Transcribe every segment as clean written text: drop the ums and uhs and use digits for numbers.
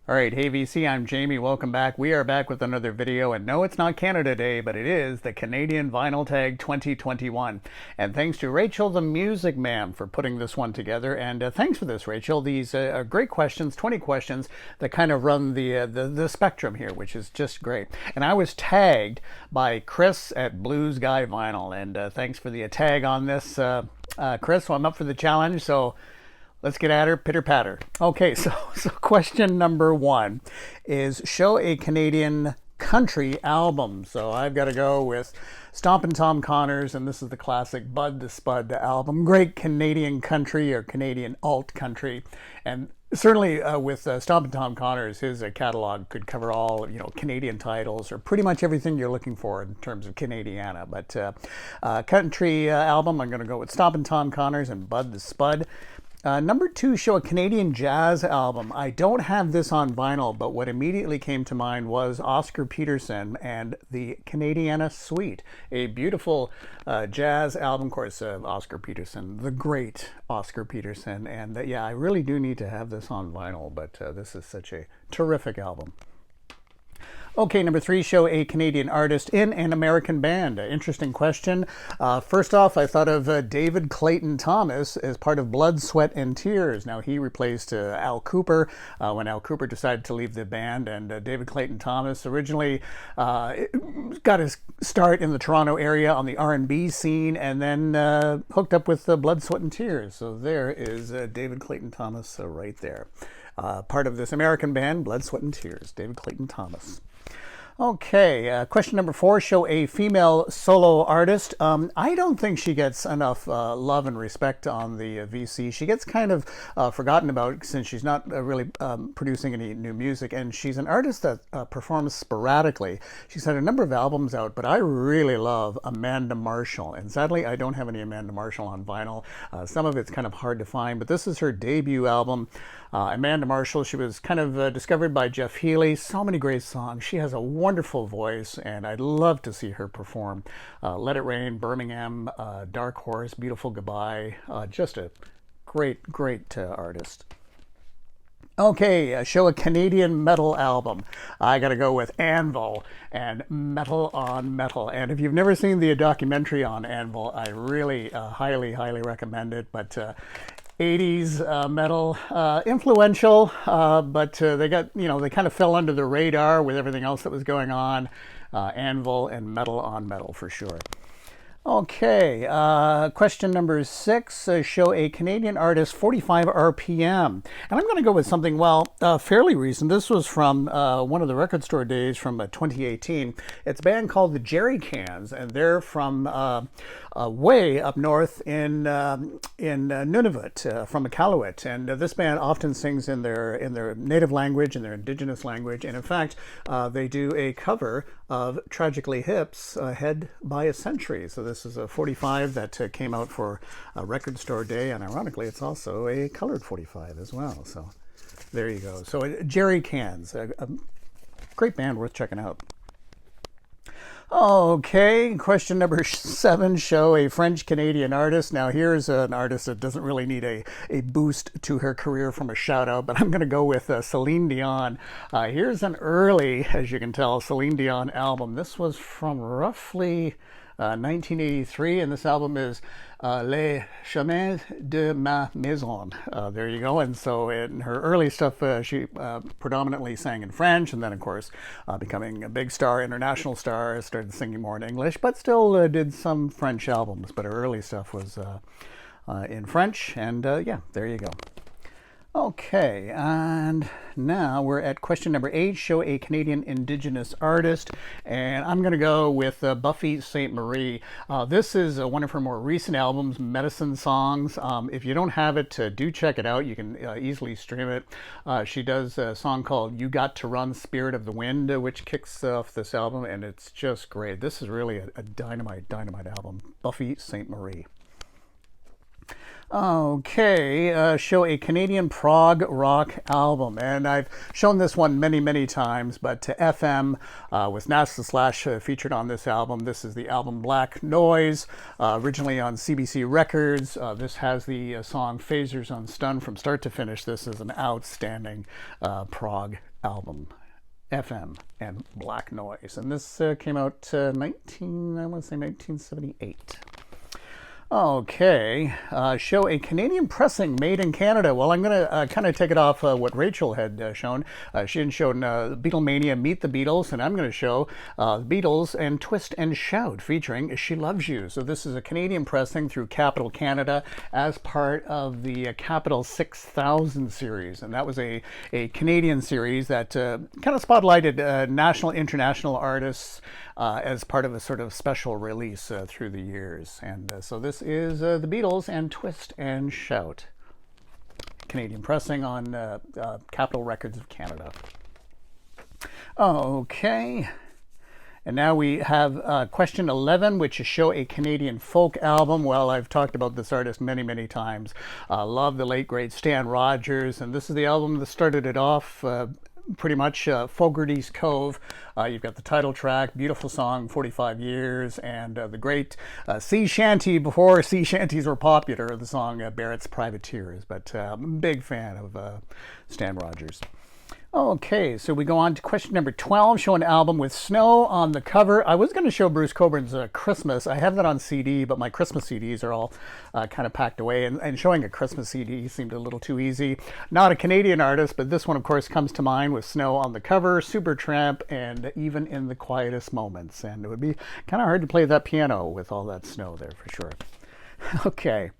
All right, hey VC, I'm Jamie. Welcome back. We are back with another video, and no, it's not Canada Day, but it is the Canadian Vinyl Tag 2021. And thanks to Rachel, the Music Man, for putting this one together. And thanks for this, Rachel. These are great questions, 20 questions that kind of run the spectrum here, which is just great. And I was tagged by Chris at Blues Guy Vinyl, and thanks for the tag on this, Chris. So I'm up for the challenge. So let's get at her, pitter patter. Okay, so question number one is show a Canadian country album. So I've got to go with Stompin' Tom Connors, and this is the classic Bud the Spud album. Great Canadian country or Canadian alt country, and certainly with Stompin' Tom Connors, his catalog could cover all Canadian titles or pretty much everything you're looking for in terms of Canadiana. But country album, I'm going to go with Stompin' Tom Connors and Bud the Spud. Number two, show a Canadian jazz album. I don't have this on vinyl, but what immediately came to mind was Oscar Peterson and the Canadiana Suite, a beautiful jazz album. Of course, Oscar Peterson, the great Oscar Peterson. And yeah, I really do need to have this on vinyl, but this is such a terrific album. Okay, number three, show a Canadian artist in an American band. Interesting question. First off, I thought of David Clayton Thomas as part of Blood, Sweat, and Tears. Now, he replaced Al Kooper when Al Kooper decided to leave the band, and David Clayton Thomas originally got his start in the Toronto area on the R&B scene, and then hooked up with Blood, Sweat, and Tears. So there is David Clayton Thomas right there. Part of this American band, Blood, Sweat, and Tears, David Clayton Thomas. Okay, question number four, show a female solo artist. I don't think she gets enough love and respect on the VC. She gets kind of forgotten about since she's not really producing any new music, and she's an artist that performs sporadically. She's had a number of albums out, but I really love Amanda Marshall, and sadly I don't have any Amanda Marshall on vinyl. Some of it's kind of hard to find, but this is her debut album. Amanda Marshall, she was kind of discovered by Jeff Healey. So many great songs. She has a wonderful voice, and I'd love to see her perform. Let It Rain, Birmingham, Dark Horse, Beautiful Goodbye. Just a great artist. Okay, show a Canadian metal album. I gotta go with Anvil and Metal on Metal. And if you've never seen the documentary on Anvil, I really highly recommend it. But 80s metal, influential, but they got, they kind of fell under the radar with everything else that was going on. Anvil and Metal on Metal for sure. Okay, question number six, show a Canadian artist 45 RPM. And I'm going to go with something, fairly recent. This was from one of the record store days from 2018. It's a band called the Jerry Cans, and they're from way up north in Nunavut, from Iqaluit. And this band often sings in their native language, in their indigenous language. And in fact, they do a cover of Tragically Hip's Head by a Century. So this is a 45 that came out for a record store day, and ironically it's also a colored 45 as well. So there you go. So Jerry Cans, a great band worth checking out. Okay, question number seven, show a French-Canadian artist. Now here's an artist that doesn't really need a boost to her career from a shout out, but I'm going to go with Celine Dion. Here's an early, as you can tell, Celine Dion album. This was from roughly 1983, and this album is Les Chemins de ma Maison. There you go. And so in her early stuff, she predominantly sang in French, and then of course becoming a big star, international star, started singing more in English, but still did some French albums. But her early stuff was in French, and yeah, there you go. Okay, and now we're at question number eight, show a Canadian Indigenous artist, and I'm going to go with Buffy Sainte-Marie. This is one of her more recent albums, Medicine Songs. If you don't have it, do check it out. You can easily stream it. She does a song called You Got to Run, Spirit of the Wind, which kicks off this album, and it's just great. This is really a dynamite album, Buffy Sainte-Marie. Okay, show a Canadian prog rock album, and I've shown this one many times, but FM with NASA Slash featured on this album. This is the album Black Noise, originally on CBC Records. This has the song Phasers on Stun from start to finish. This is an outstanding prog album. FM and Black Noise, and this came out I want to say 1978. Okay, show a Canadian pressing made in Canada. Well, I'm going to kind of take it off what Rachel had shown. She had shown Beatlemania Meet the Beatles, and I'm going to show the Beatles and Twist and Shout featuring She Loves You. So this is a Canadian pressing through Capital Canada as part of the Capital 6000 series, and that was a Canadian series that kind of spotlighted national, international artists as part of a sort of special release through the years. And so this is the Beatles and Twist and Shout. Canadian pressing on Capitol Records of Canada. Okay. And now we have question 11, which is show a Canadian folk album. Well, I've talked about this artist many times. Love the late, great Stan Rogers. And this is the album that started it off pretty much Fogarty's Cove. You've got the title track, beautiful song, 45 years, and the great sea shanty before sea shanties were popular, the song Barrett's Privateers. But I'm a big fan of Stan Rogers. Okay, so we go on to question number 12, show an album with snow on the cover. I was going to show Bruce Coburn's Christmas. I have that on CD, but my Christmas CDs are all kind of packed away, and showing a Christmas CD seemed a little too easy. Not a Canadian artist, but this one, of course, comes to mind with snow on the cover, Supertramp, and Even in the Quietest Moments. And it would be kind of hard to play that piano with all that snow there, for sure. Okay.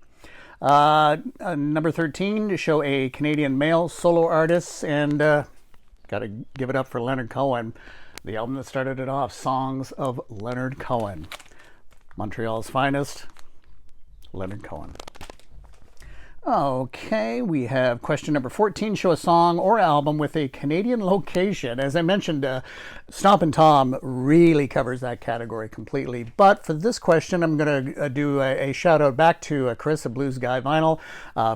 Number 13, to show a Canadian male solo artist, and got to give it up for Leonard Cohen, the album that started it off, Songs of Leonard Cohen. Montreal's finest, Leonard Cohen. Okay, we have question number 14, show a song or album with a Canadian location. As I mentioned, Stompin' Tom really covers that category completely. But for this question, I'm going to do a shout out back to Chris, a Blues Guy Vinyl,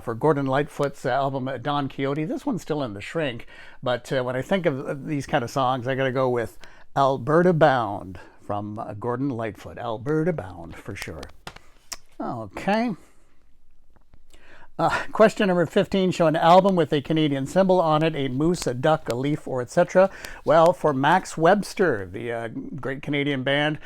for Gordon Lightfoot's album Don Quixote. This one's still in the shrink, but when I think of these kind of songs, I got to go with Alberta Bound from Gordon Lightfoot. Alberta Bound for sure. Okay. Question number 15, show an album with a Canadian symbol on it, a moose, a duck, a leaf, or etc. Well, for Max Webster, the great Canadian band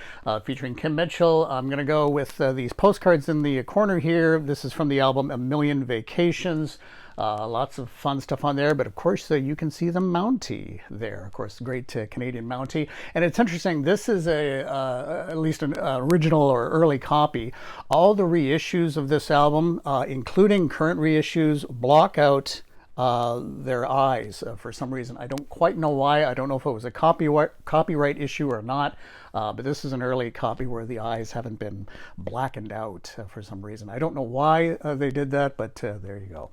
featuring Kim Mitchell, I'm going to go with these postcards in the corner here. This is from the album A Million Vacations. Lots of fun stuff on there, but of course you can see the Mountie there. Of course, great Canadian Mountie. And it's interesting, this is at least an original or early copy. All the reissues of this album, including current reissues, block out their eyes for some reason. I don't quite know why. I don't know if it was a copyright issue or not, but this is an early copy where the eyes haven't been blackened out for some reason. I don't know why they did that, but there you go.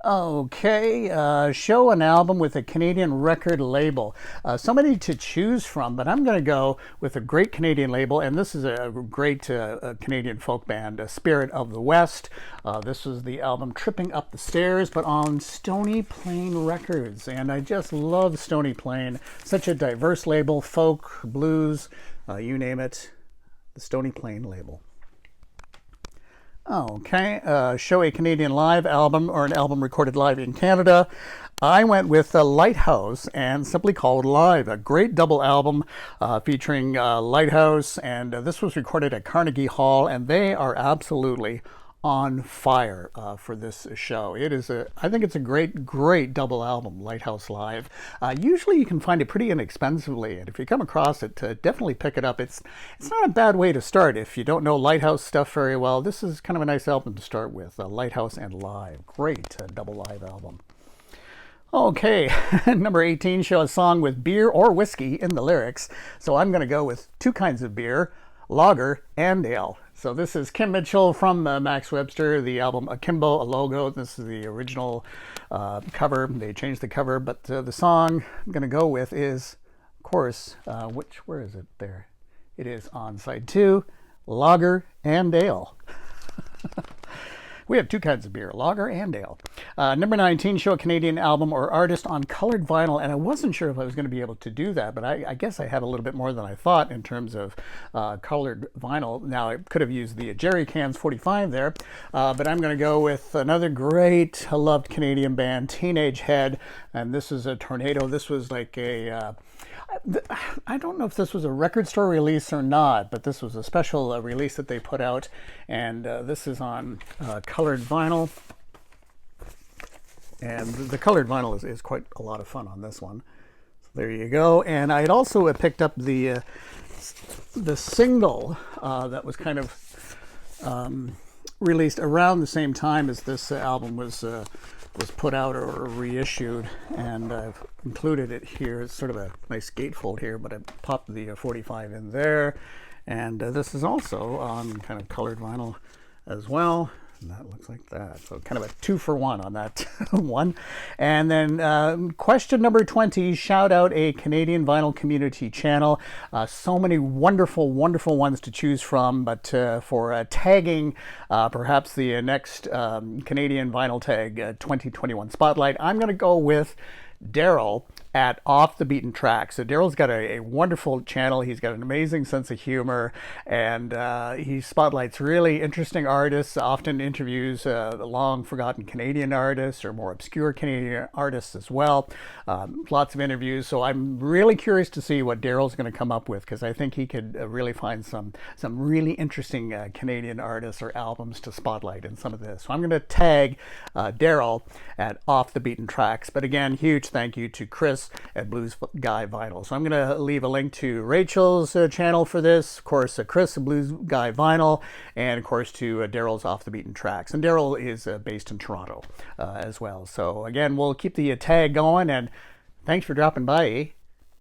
Okay, show an album with a Canadian record label. So many to choose from, but I'm going to go with a great Canadian label, and this is a great Canadian folk band, Spirit of the West. This was the album Tripping Up the Stairs, but on Stony Plain Records, and I just love Stony Plain. Such a diverse label, folk, blues, you name it, the Stony Plain label. Okay, show a Canadian live album or an album recorded live in Canada. I went with Lighthouse and Simply Called Live, a great double album featuring Lighthouse, and this was recorded at Carnegie Hall, and they are absolutely on fire for this show. It is I think it's a great double album, Lighthouse Live. Usually you can find it pretty inexpensively, and if you come across it, definitely pick it up. It's not a bad way to start if you don't know Lighthouse stuff very well. This is kind of a nice album to start with, Lighthouse and Live. Great double live album. Okay, number 18, show a song with beer or whiskey in the lyrics. So I'm going to go with two kinds of beer, lager and ale. So this is Kim Mitchell from Max Webster, the album Akimbo, a Logo. This is the original cover. They changed the cover, but the song I'm going to go with is, of course, where is it there? It is on side 2, Lager and Ale. We have two kinds of beer, lager and ale. Number 19, show a Canadian album or artist on colored vinyl. And I wasn't sure if I was going to be able to do that, but I guess I have a little bit more than I thought in terms of colored vinyl. Now, I could have used the Jerry Cans 45 there, but I'm going to go with another great loved Canadian band, Teenage Head. And this is a Tornado. This was like a... I don't know if this was a record store release or not, but this was a special release that they put out, and this is on colored vinyl. And the colored vinyl is quite a lot of fun on this one. So there you go. And I had also picked up the single that was kind of released around the same time as this album was put out or reissued, and I've included it here. It's sort of a nice gatefold here, but I popped the 45 in there, and this is also on kind of colored vinyl as well. And that looks like that. So kind of a 2-for-1 on that one. And then question number 20, shout out a Canadian vinyl community channel. So many wonderful, wonderful ones to choose from. But for tagging perhaps the next Canadian Vinyl Tag 2021 Spotlight, I'm going to go with Daryl at Off the Beaten Track. So Daryl's got a wonderful channel. He's got an amazing sense of humor, and he spotlights really interesting artists, often interviews long forgotten Canadian artists or more obscure Canadian artists as well. Lots of interviews. So I'm really curious to see what Daryl's going to come up with, because I think he could really find some really interesting Canadian artists or albums to spotlight in some of this. So I'm going to tag Daryl at Off the Beaten Tracks. But again, huge thank you to Chris at Blues Guy Vinyl. So I'm going to leave a link to Rachel's channel for this, of course, Chris at Blues Guy Vinyl, and of course to Daryl's Off the Beaten Tracks. And Daryl is based in Toronto as well. So again, we'll keep the tag going, and thanks for dropping by.